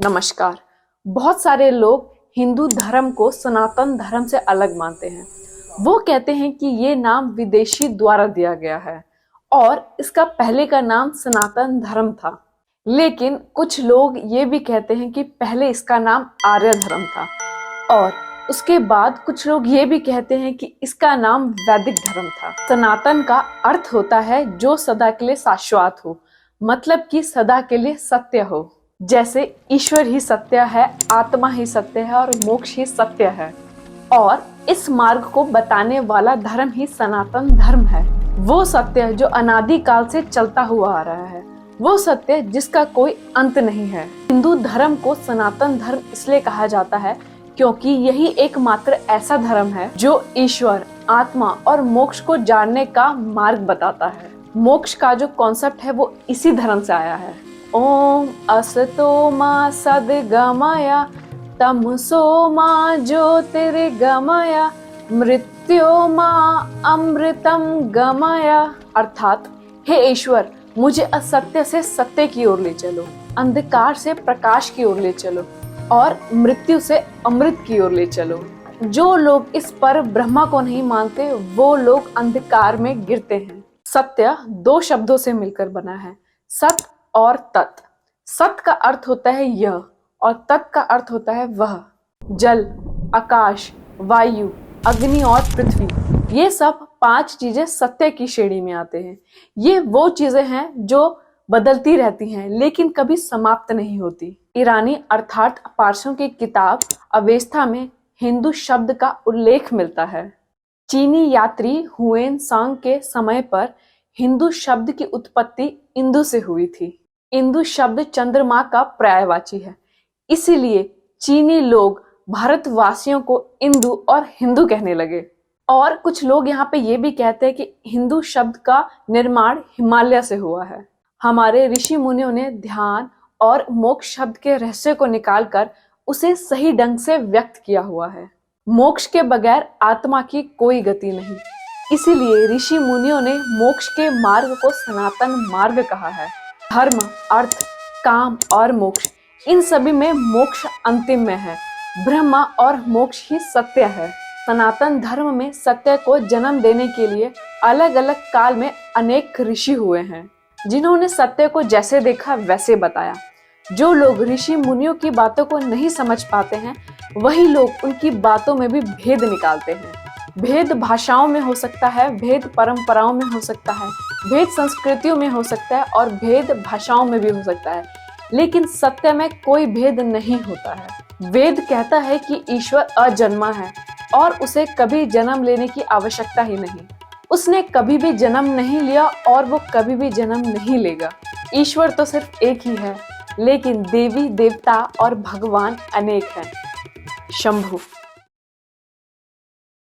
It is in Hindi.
नमस्कार। बहुत सारे लोग हिंदू धर्म को सनातन धर्म से अलग मानते हैं। वो कहते हैं कि ये नाम विदेशी द्वारा दिया गया है और इसका पहले का नाम सनातन धर्म था। लेकिन कुछ लोग ये भी कहते हैं कि पहले इसका नाम आर्य धर्म था और उसके बाद कुछ लोग ये भी कहते हैं कि इसका नाम वैदिक धर्म था। सनातन का अर्थ होता है जो सदा के लिए शाश्वत हो, मतलब कि सदा के लिए सत्य हो। जैसे ईश्वर ही सत्य है, आत्मा ही सत्य है और मोक्ष ही सत्य है। और इस मार्ग को बताने वाला धर्म ही सनातन धर्म है। वो सत्य जो अनादि काल से चलता हुआ आ रहा है, वो सत्य जिसका कोई अंत नहीं है। हिंदू धर्म को सनातन धर्म इसलिए कहा जाता है क्योंकि यही एकमात्र ऐसा धर्म है जो ईश्वर, आत्मा और मोक्ष को जानने का मार्ग बताता है। मोक्ष का जो कॉन्सेप्ट है वो इसी धर्म से आया है। ओम असतो मा सद्गमय तमसो मा ज्योतिर्गमय मृत्यो मा अमृतम गमय। अर्थात हे ईश्वर, मुझे असत्य से सत्य की ओर ले चलो, अंधकार से प्रकाश की ओर ले चलो और मृत्यु से अमृत की ओर ले चलो। जो लोग इस पर ब्रह्मा को नहीं मानते वो लोग अंधकार में गिरते हैं। सत्य दो शब्दों से मिलकर बना है, सत और तत्। सत का अर्थ होता है यह और तत् का अर्थ होता है वह। जल, आकाश, वायु, अग्नि और पृथ्वी, ये सब पांच चीजें सत्य की श्रेणी में आते हैं। ये वो चीजें हैं जो बदलती रहती हैं लेकिन कभी समाप्त नहीं होती। ईरानी अर्थात पारसियों की किताब अवेस्ता में हिंदू शब्द का उल्लेख मिलता है। चीनी यात्री हुएन सांग के समय पर हिंदू शब्द की उत्पत्ति इंदु से हुई थी। इंदु शब्द चंद्रमा का पर्यायवाची है, इसीलिए चीनी लोग भारतवासियों को इंदु और हिंदू कहने लगे। और कुछ लोग यहाँ पे ये भी कहते हैं कि हिंदू शब्द का निर्माण हिमालय से हुआ है। हमारे ऋषि मुनियों ने ध्यान और मोक्ष शब्द के रहस्य को निकालकर उसे सही ढंग से व्यक्त किया हुआ है। मोक्ष के बगैर आत्मा की कोई गति नहीं, इसीलिए ऋषि मुनियों ने मोक्ष के मार्ग को सनातन मार्ग कहा है। धर्म, अर्थ, काम और मोक्ष, इन सभी में मोक्ष अंतिम में है। ब्रह्मा और मोक्ष ही सत्य है। सनातन धर्म में सत्य को जन्म देने के लिए अलग अलग काल में अनेक ऋषि हुए हैं जिन्होंने सत्य को जैसे देखा वैसे बताया। जो लोग ऋषि मुनियों की बातों को नहीं समझ पाते हैं वही लोग उनकी बातों में भी भेद निकालते हैं। भेद भाषाओं में हो सकता है, भेद परंपराओं में हो सकता है, भेद संस्कृतियों में हो सकता है और भेद भाषाओं में भी हो सकता है, लेकिन सत्य में कोई भेद नहीं होता है। वेद कहता है कि ईश्वर अजन्मा है और उसे कभी जन्म लेने की आवश्यकता ही नहीं। उसने कभी भी जन्म नहीं लिया और वो कभी भी जन्म नहीं लेगा। ईश्वर तो सिर्फ एक ही है, लेकिन देवी देवता और भगवान अनेक हैं। शंभु।